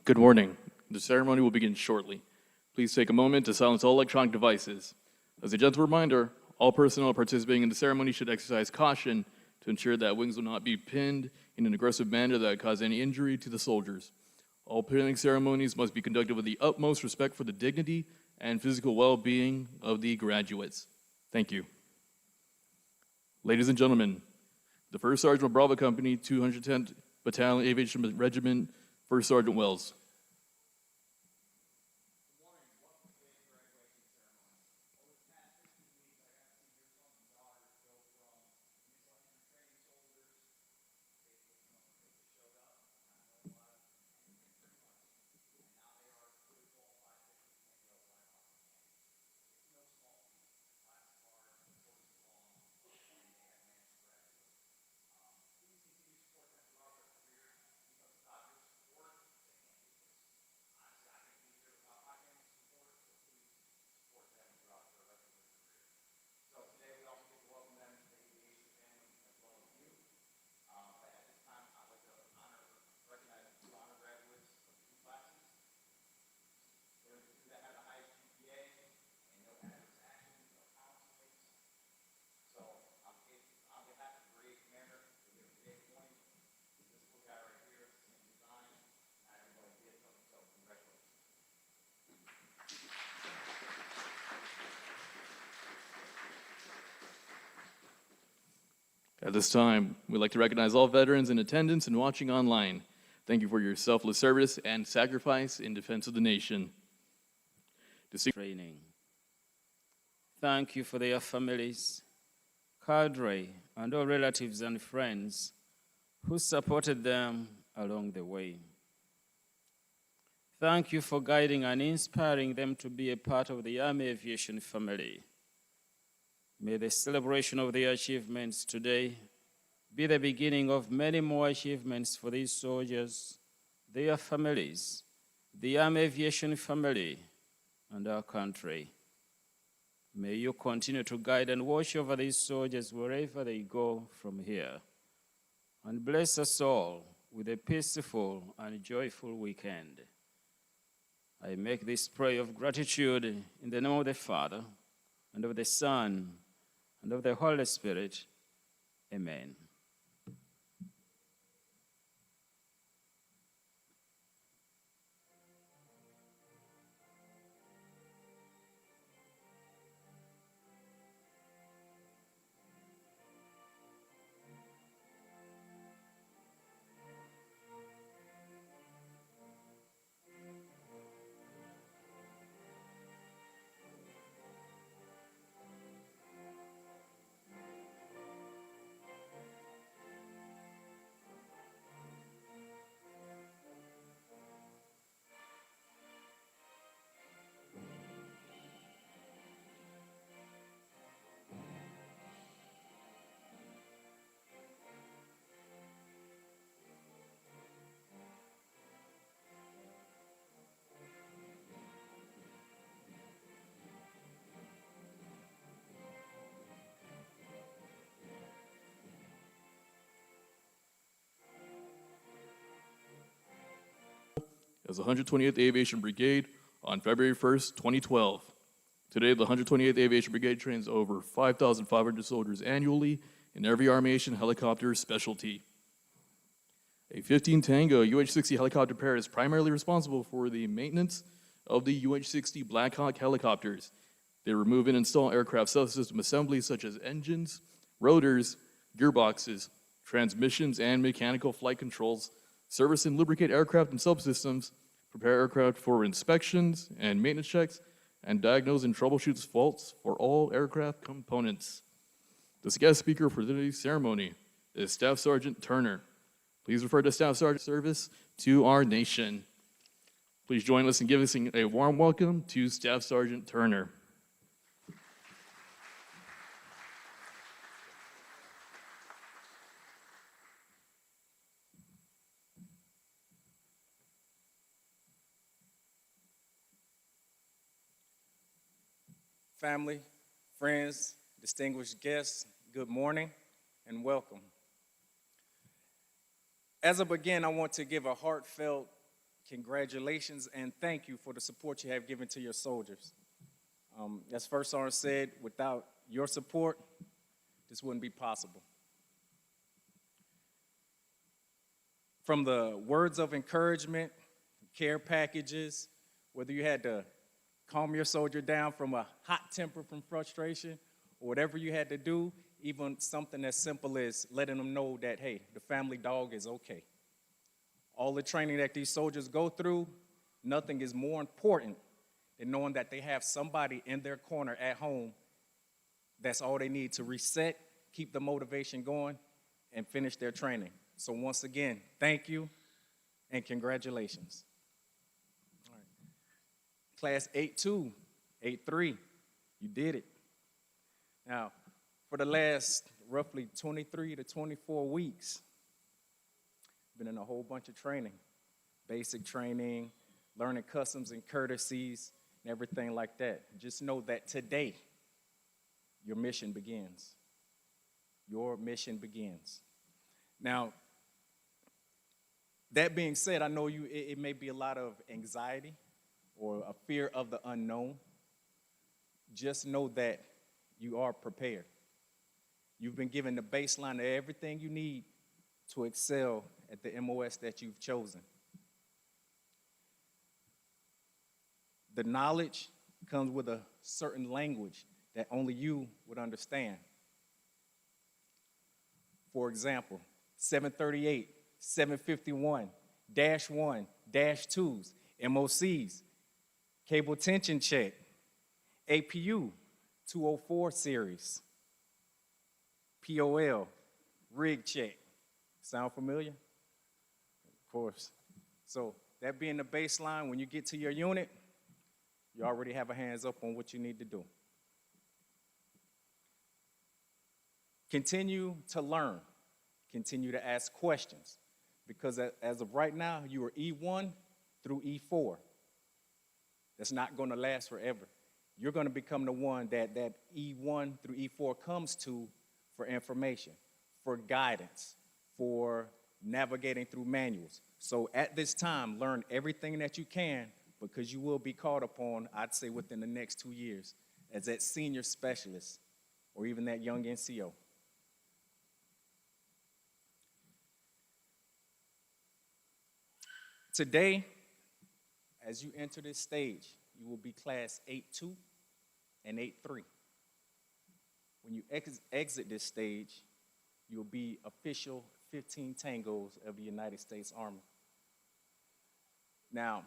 Good morning. The ceremony will begin shortly. Please take a moment to silence all electronic devices. As a gentle reminder, all personnel participating in the ceremony should exercise caution to ensure that wings will not be pinned in an aggressive manner that would cause any injury to the soldiers. All pinning ceremonies must be conducted with the utmost respect for the dignity and physical well-being of the graduates. Thank you. Ladies and gentlemen, the 1st Sergeant of Bravo Company, 210th Battalion Aviation Regiment, 1st Sergeant Wells. At this time, we'd like to recognize all veterans in attendance and watching online. Thank you for your selfless service and sacrifice in defense of the nation. Training. Thank you for their families, cadre, and all relatives and friends who supported them along the way. Thank you for guiding and inspiring them to be a part of the Army Aviation family. May the celebration of their achievements today be the beginning of many more achievements for these soldiers, their families, the Army Aviation family, and our country. May you continue to guide and watch over these soldiers wherever they go from here. And bless us all with a peaceful and joyful weekend. I make this prayer of gratitude in the name of the Father, and of the Son, and of the Holy Spirit. Amen. As the 128th Aviation Brigade on February 1st, 2012. Today, the 128th Aviation Brigade trains over 5,500 soldiers annually in every Armation helicopter specialty. A 15 Tango UH-60 helicopter pair is primarily responsible for the maintenance of the UH-60 Black Hawk helicopters. They remove and install aircraft subsystem assemblies such as engines, rotors, gearboxes, transmissions, and mechanical flight controls, service and lubricate aircraft and subsystems, prepare aircraft for inspections and maintenance checks, and diagnose and troubleshoot faults for all aircraft components. The guest speaker for today's ceremony is Staff Sergeant Turner. Please refer to Staff Sergeant service to our nation. Please join us in giving a warm welcome to Staff Sergeant Turner. Family, friends, distinguished guests, good morning and welcome. As I begin, I want to give a heartfelt congratulations and thank you for the support you have given to your soldiers. As First Sergeant said, without your support, this wouldn't be possible. From the words of encouragement, care packages, whether you had to calm your soldier down from a hot temper from frustration, or whatever you had to do, even something as simple as letting them know that, hey, the family dog is okay. All the training that these soldiers go through, nothing is more important than knowing that they have somebody in their corner at home. That's all they need to reset, keep the motivation going, and finish their training. So once again, thank you and congratulations. All right. Class 8-2, 8-3, you did it. Now, for the last roughly 23 to 24 weeks, been in a whole bunch of training, basic training, learning customs and courtesies, and everything like that. Just know that today, your mission begins. Your mission begins. Now, that being said, I know it may be a lot of anxiety or a fear of the unknown. Just know that you are prepared. You've been given the baseline of everything you need to excel at the MOS that you've chosen. The knowledge comes with a certain language that only you would understand. For example, 738, 751, -1, -2s, MOCs, cable tension check, APU, 204 series, POL, rig check. Sound familiar? Of course. So that being the baseline, when you get to your unit, you already have a hands up on what you need to do. Continue to learn. Continue to ask questions. Because as of right now, you are E1 through E4. That's not going to last forever. You're going to become the one that E1 through E4 comes to for information, for guidance, for navigating through manuals. So at this time, learn everything that you can, because you will be called upon, I'd say within the next 2 years, as that senior specialist or even that young NCO. Today, as you enter this stage, you will be class 8-2 and 8-3. When you exit this stage, you will be official 15 Tangos of the United States Army. Now,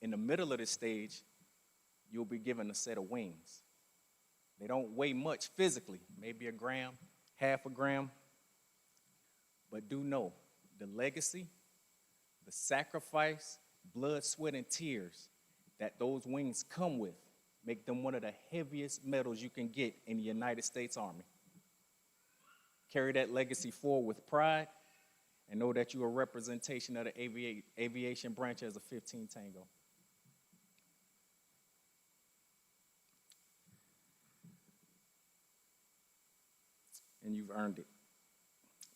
in the middle of this stage, you'll be given a set of wings. They don't weigh much physically, maybe a gram, half a gram, but do know the legacy, the sacrifice, blood, sweat, and tears that those wings come with make them one of the heaviest medals you can get in the United States Army. Carry that legacy forward with pride and know that you're a representation of the aviation branch as a 15 Tango. And you've earned it.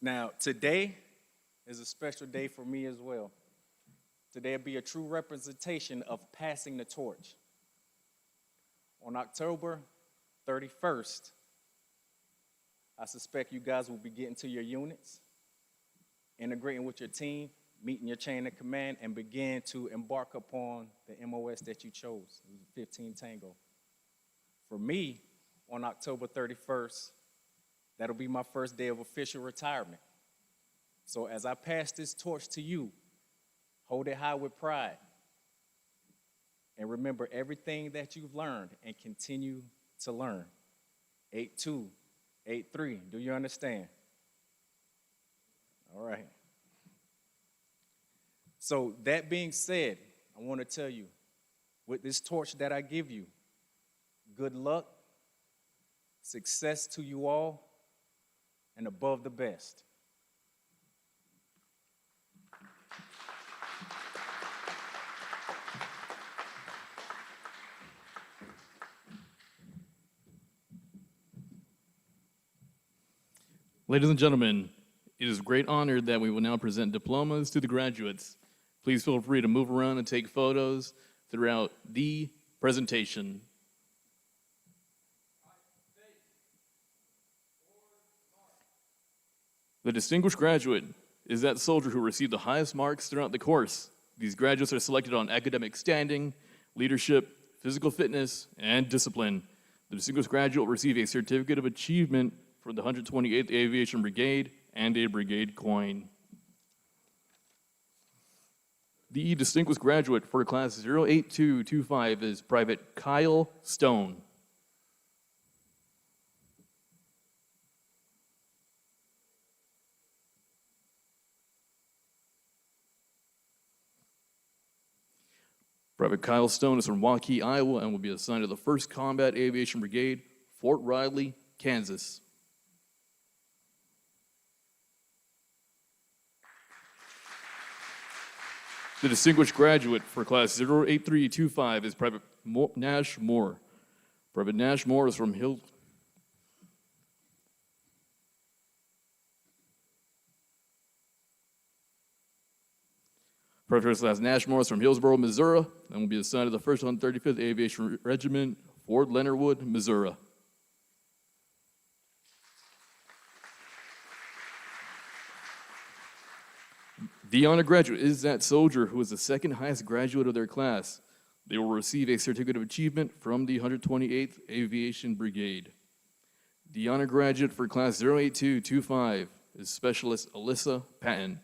Now, today is a special day for me as well. Today will be a true representation of passing the torch. On October 31st, I suspect you guys will be getting to your units, integrating with your team, meeting your chain of command, and begin to embark upon the MOS that you chose, 15 Tango. For me, on October 31st, that'll be my first day of official retirement. So as I pass this torch to you, hold it high with pride. And remember everything that you've learned and continue to learn. 8-2, 8-3, do you understand? All right. So that being said, I want to tell you, with this torch that I give you, good luck, success to you all, and above the best. Ladies and gentlemen, it is a great honor that we will now present diplomas to the graduates. Please feel free to move around and take photos throughout the presentation. The distinguished graduate is that soldier who received the highest marks throughout the course. These graduates are selected on academic standing, leadership, physical fitness, and discipline. The distinguished graduate will receive a certificate of achievement for the 128th Aviation Brigade and a brigade coin. The distinguished graduate for class 08225 is Private Kyle Stone. Private Kyle Stone is from Waukee, Iowa, and will be assigned to the 1st Combat Aviation Brigade, Fort Riley, Kansas. The distinguished graduate for class 08325 is Private Nash Moore. Private Nash Moore is from Private First Class Nash Moore is from Hillsboro, Missouri, and will be assigned to the 1st 135th Aviation Regiment, Fort Leonard Wood, Missouri. The honor graduate is that soldier who is the 2nd highest graduate of their class. They will receive a certificate of achievement from the 128th Aviation Brigade. The honor graduate for class 08225 is Specialist Alyssa Patton.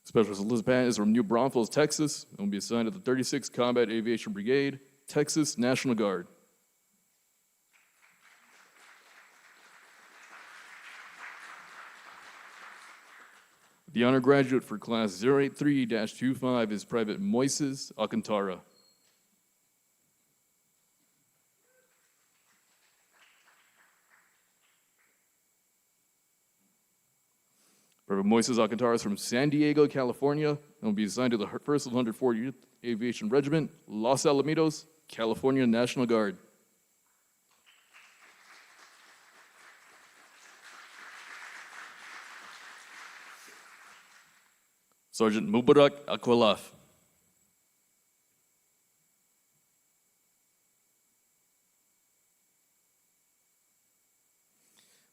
Specialist Alyssa Patton is from New Braunfels, Texas, and will be assigned to the 36th Combat Aviation Brigade, Texas National Guard. The honor graduate for class 083-25 is Private Moises Alcantara. Private Moises Alcantara is from San Diego, California, and will be assigned to the 1st 140th Aviation Regiment, Los Alamitos, California National Guard. Sergeant Mubarak Akwalaf.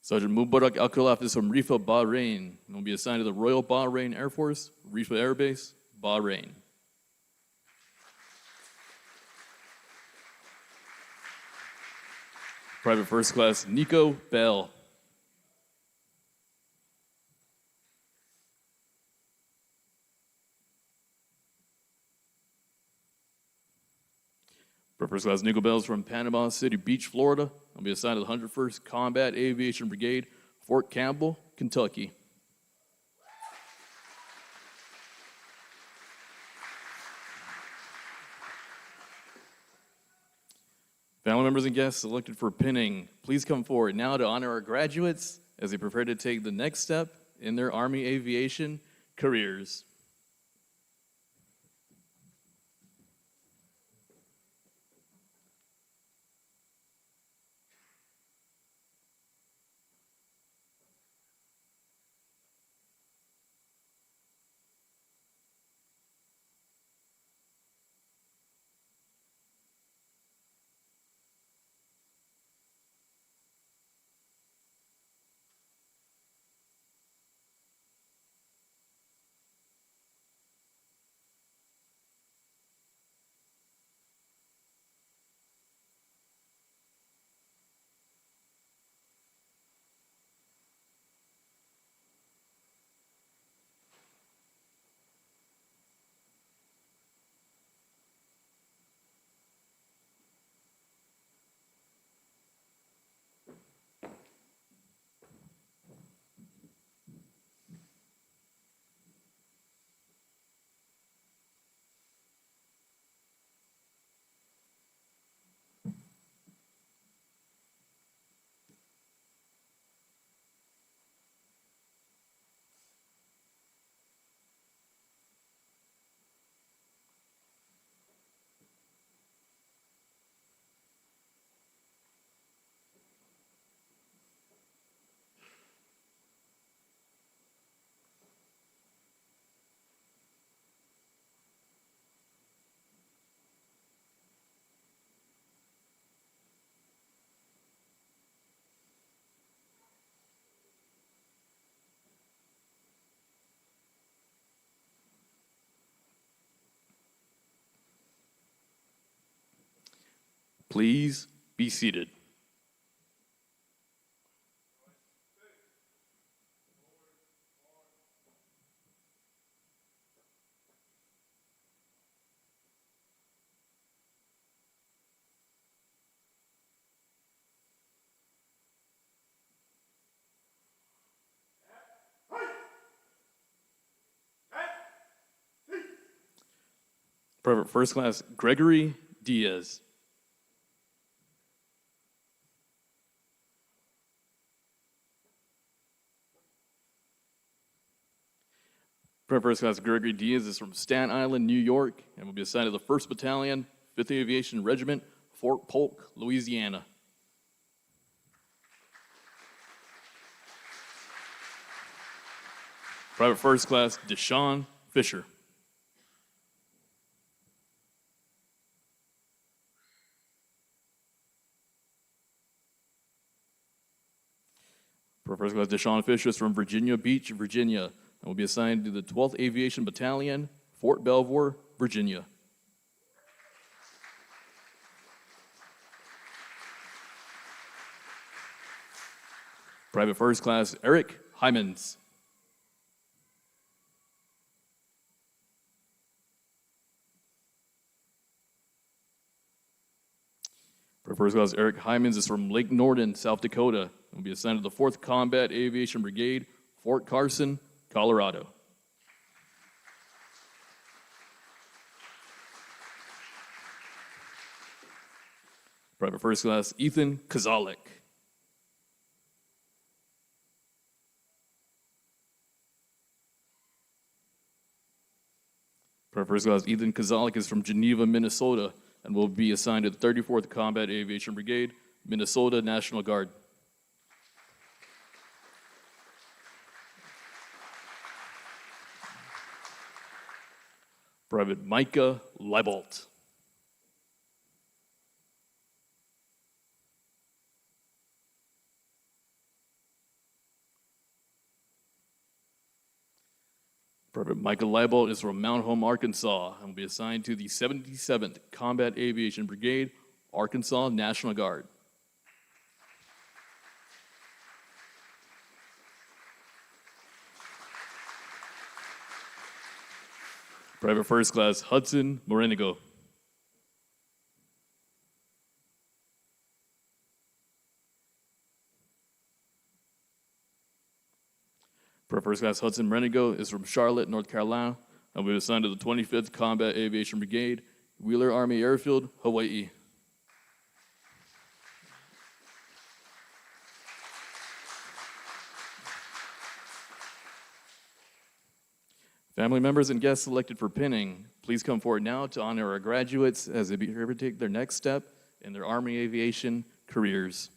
Sergeant Mubarak Akwalaf is from Rifa, Bahrain, and will be assigned to the Royal Bahrain Air Force, Rifa Air Base, Bahrain. Private First Class Nico Bell. Private First Class Nico Bell is from Panama City Beach, Florida. Will be assigned to the 101st Combat Aviation Brigade, Fort Campbell, Kentucky. Family members and guests selected for pinning, please come forward now to honor our graduates as they prepare to take the next step in their Army aviation careers. Please be seated. Private First Class Gregory Diaz. Private First Class Gregory Diaz is from Staten Island, New York, and will be assigned to the 1st Battalion, 5th Aviation Regiment, Fort Polk, Louisiana. Private First Class Deshaun Fisher. Private First Class Deshaun Fisher is from Virginia Beach, Virginia, and will be assigned to the 12th Aviation Battalion, Fort Belvoir, Virginia. Private First Class Eric Hymans. Private First Class Eric Hymans is from Lake Norden, South Dakota, and will be assigned to the 4th Combat Aviation Brigade, Fort Carson, Colorado. Private First Class Ethan Kozalik. Private First Class Ethan Kozalik is from Geneva, Minnesota, and will be assigned to the 34th Combat Aviation Brigade, Minnesota National Guard. Private Micah Leibolt. Private Micah Leibolt is from Mount Home, Arkansas, and will be assigned to the 77th Combat Aviation Brigade, Arkansas National Guard. Private First Class Hudson Morenigo. Private First Class Hudson Morenigo is from Charlotte, North Carolina, and will be assigned to the 25th Combat Aviation Brigade, Wheeler Army Airfield, Hawaii. Family members and guests selected for pinning, please come forward now to honor our graduates as they prepare to take their next step in their Army aviation careers.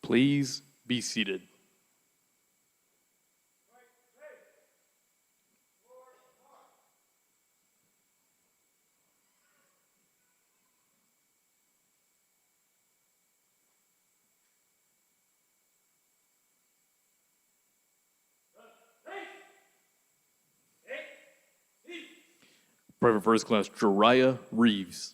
Please be seated. Private First Class Jariah Reeves.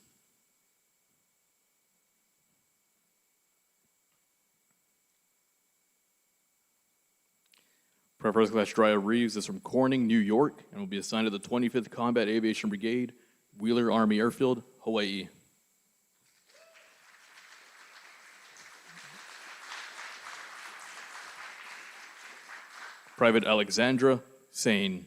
Private First Class Jariah Reeves is from Corning, New York, and will be assigned to the 25th Combat Aviation Brigade, Wheeler Army Airfield, Hawaii. Private Alexandra Sane.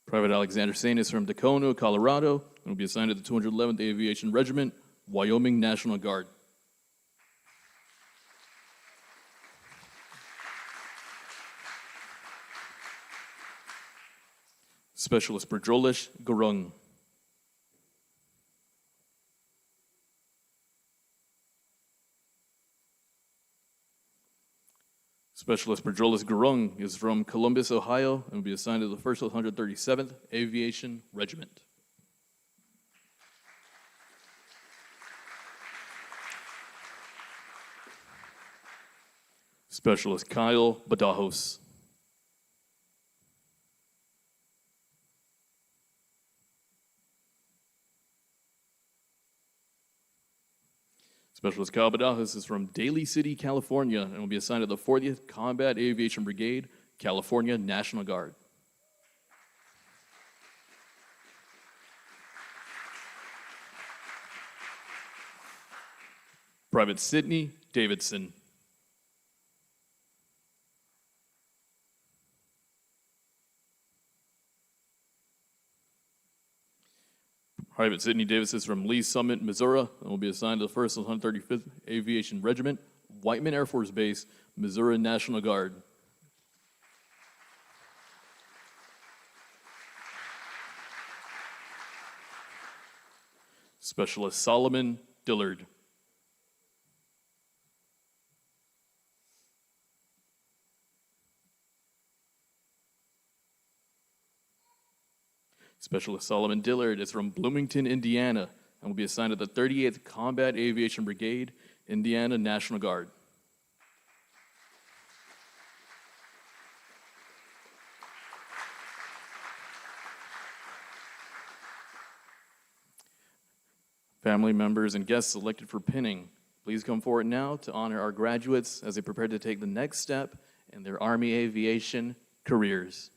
Private Alexander Sane is from Tacoma, Colorado, and will be assigned to the 211th Aviation Regiment, Wyoming National Guard. Specialist Berjolish Gurung. Specialist Berjolish Gurung is from Columbus, Ohio, and will be assigned to the 1st 137th Aviation Regiment. Specialist Kyle Badajos. Specialist Kyle Badajos is from Daly City, California, and will be assigned to the 40th Combat Aviation Brigade, California National Guard. Private Sidney Davidson. Private Sidney Davis is from Lee Summit, Missouri, and will be assigned to the 1st 135th Aviation Regiment, Whiteman Air Force Base, Missouri National Guard. Specialist Solomon Dillard. Specialist Solomon Dillard is from Bloomington, Indiana, and will be assigned to the 38th Combat Aviation Brigade, Indiana National Guard. Family members and guests selected for pinning, please come forward now to honor our graduates as they prepare to take the next step in their Army aviation careers.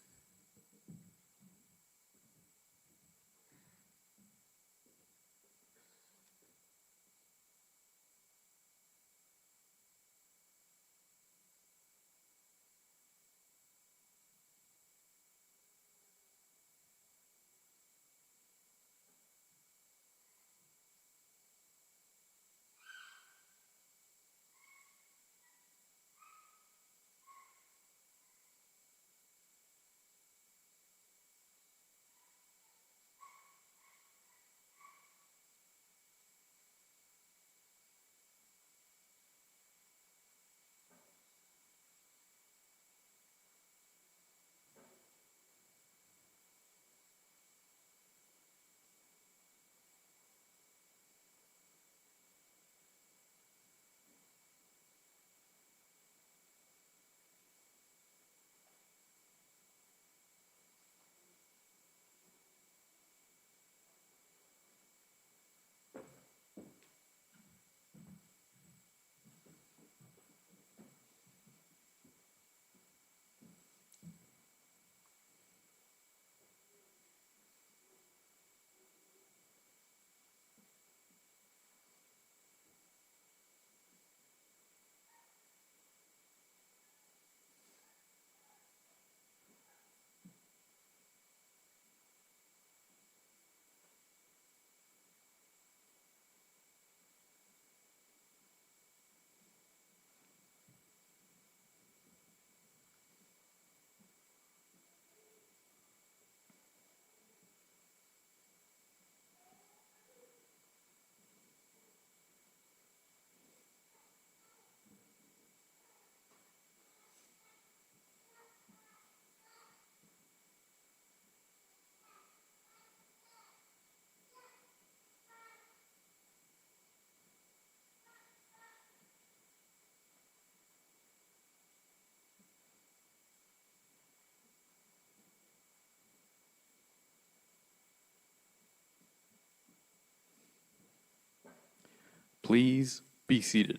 Please be seated.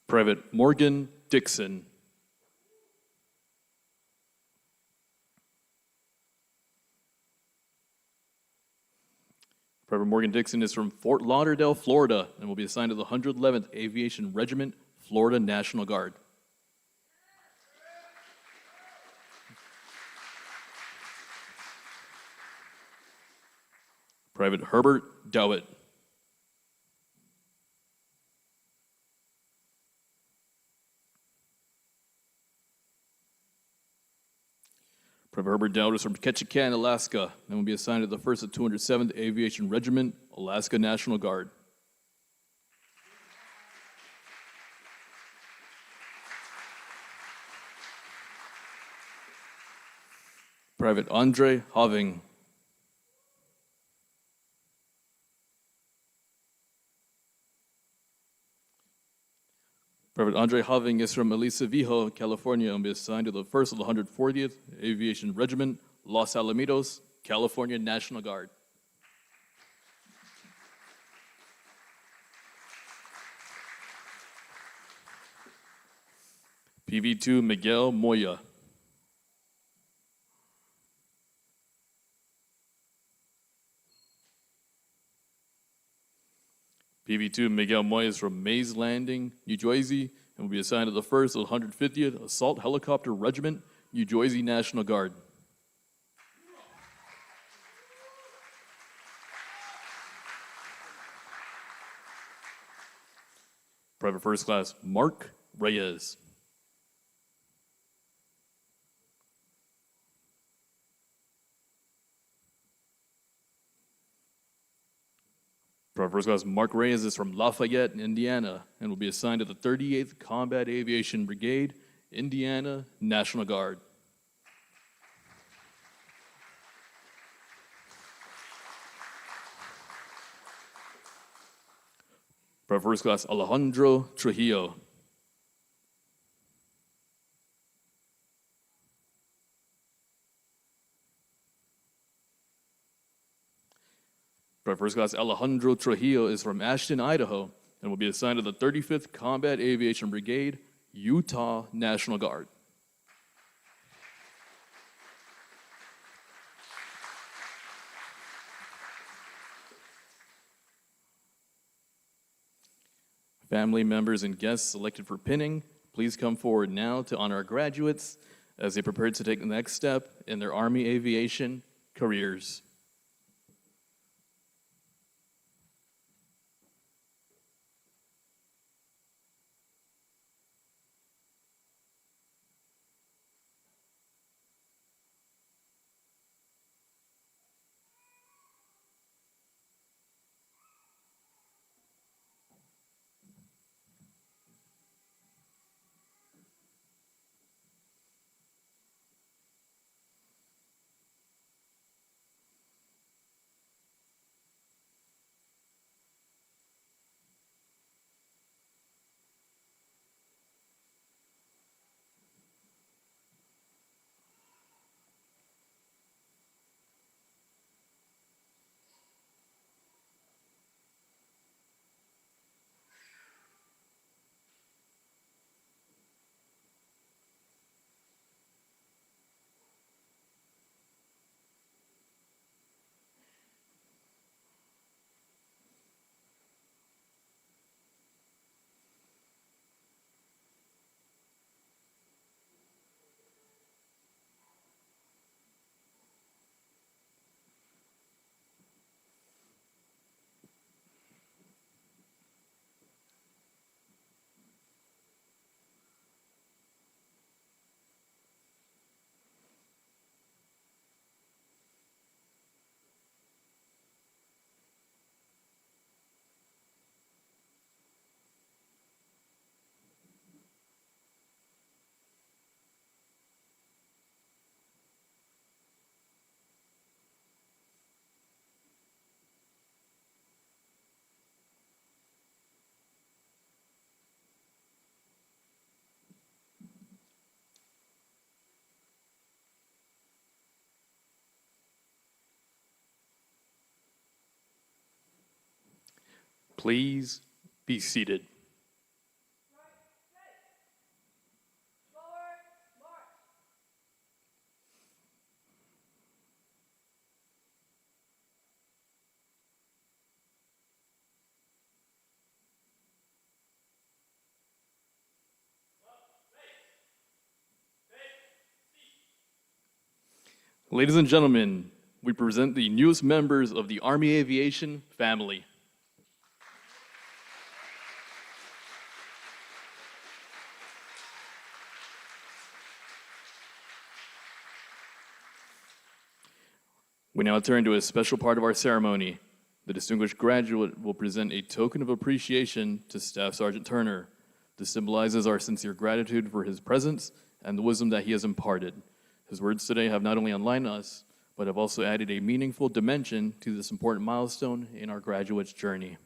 Private Morgan Dixon. Private Morgan Dixon is from Fort Lauderdale, Florida, and will be assigned to the 111th Aviation Regiment, Florida National Guard. Private Herbert Dowett. Private Herbert Dowd is from Ketchikan, Alaska, and will be assigned to the 1st of 207th Aviation Regiment, Alaska National Guard. Private Andre Hoving. Private Andre Hoving is from Aliso Viejo, California, and will be assigned to the 1st of the 140th Aviation Regiment, Los Alamitos, California National Guard. PV2 Miguel Moya. PV2 Miguel Moya is from Mays Landing, New Jersey, and will be assigned to the 1st of the 150th Assault Helicopter Regiment, New Jersey National Guard. Private First Class Mark Reyes. Private First Class Mark Reyes is from Lafayette, Indiana, and will be assigned to the 38th Combat Aviation Brigade, Indiana National Guard. Private First Class Alejandro Trujillo. Private First Class Alejandro Trujillo is from Ashton, Idaho, and will be assigned to the 35th Combat Aviation Brigade, Utah National Guard. Family members and guests selected for pinning, please come forward now to honor our graduates as they prepare to take the next step in their Army aviation careers. Please be seated. Ladies and gentlemen, we present the newest members of the Army Aviation family. We now turn to a special part of our ceremony. The distinguished graduate will present a token of appreciation to Staff Sergeant Turner. This symbolizes our sincere gratitude for his presence and the wisdom that he has imparted. His words today have not only enlightened us, but have also added a meaningful dimension to this important milestone in our graduate's journey.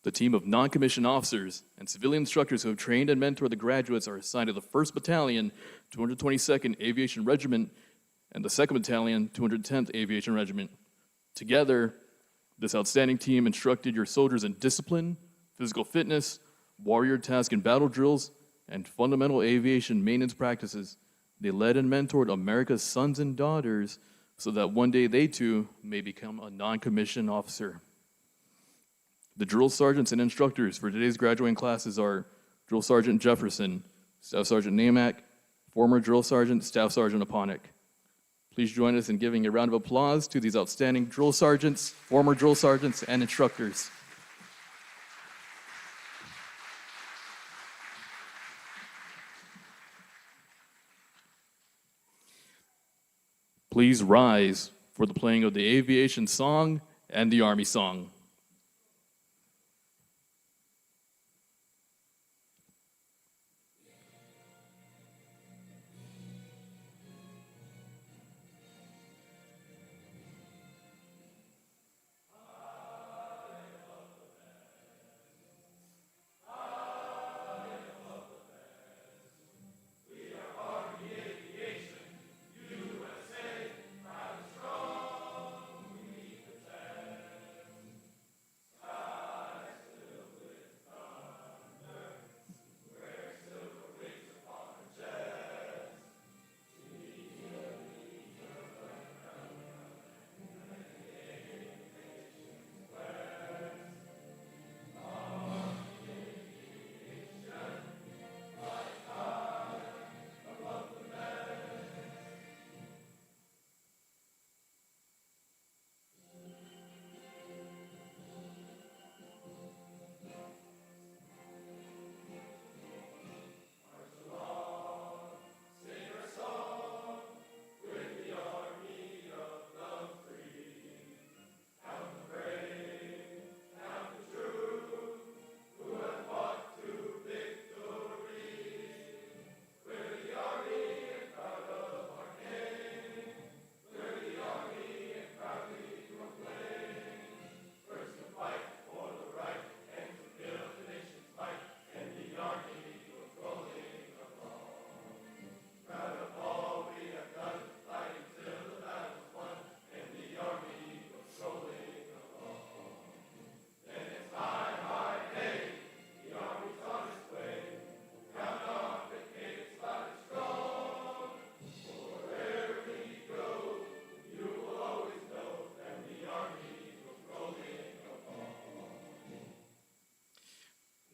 The team of non-commissioned officers and civilian instructors who have trained and mentored the graduates are assigned to the 1st Battalion, 222nd Aviation Regiment, and the 2nd Battalion, 210th Aviation Regiment. Together, this outstanding team instructed your soldiers in discipline, physical fitness, warrior task and battle drills, and fundamental aviation maintenance practices. They led and mentored America's sons and daughters so that one day they too may become a non-commissioned officer. The drill sergeants and instructors for today's graduating classes are Drill Sergeant Jefferson, Staff Sergeant Namack, former Drill Sergeant, Staff Sergeant Aponic. Please join us in giving a round of applause to these outstanding drill sergeants, former drill sergeants, and instructors. Please rise for the playing of the Aviation song and the Army song.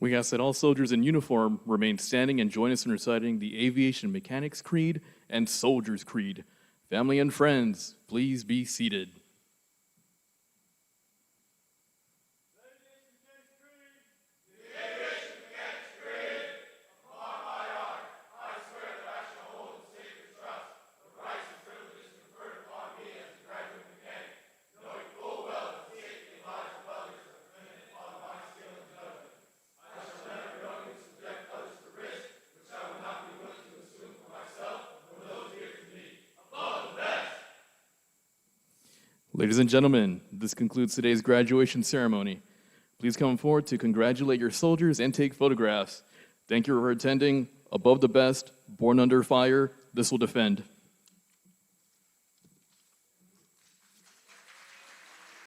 We ask that all soldiers in uniform remain standing and join us in reciting the Aviation Mechanics Creed and Soldier's Creed. Family and friends, please be seated. Ladies and gentlemen, this concludes today's graduation ceremony. Please come forward to congratulate your soldiers and take photographs. Thank you for attending. Above the best, born under fire, this will defend.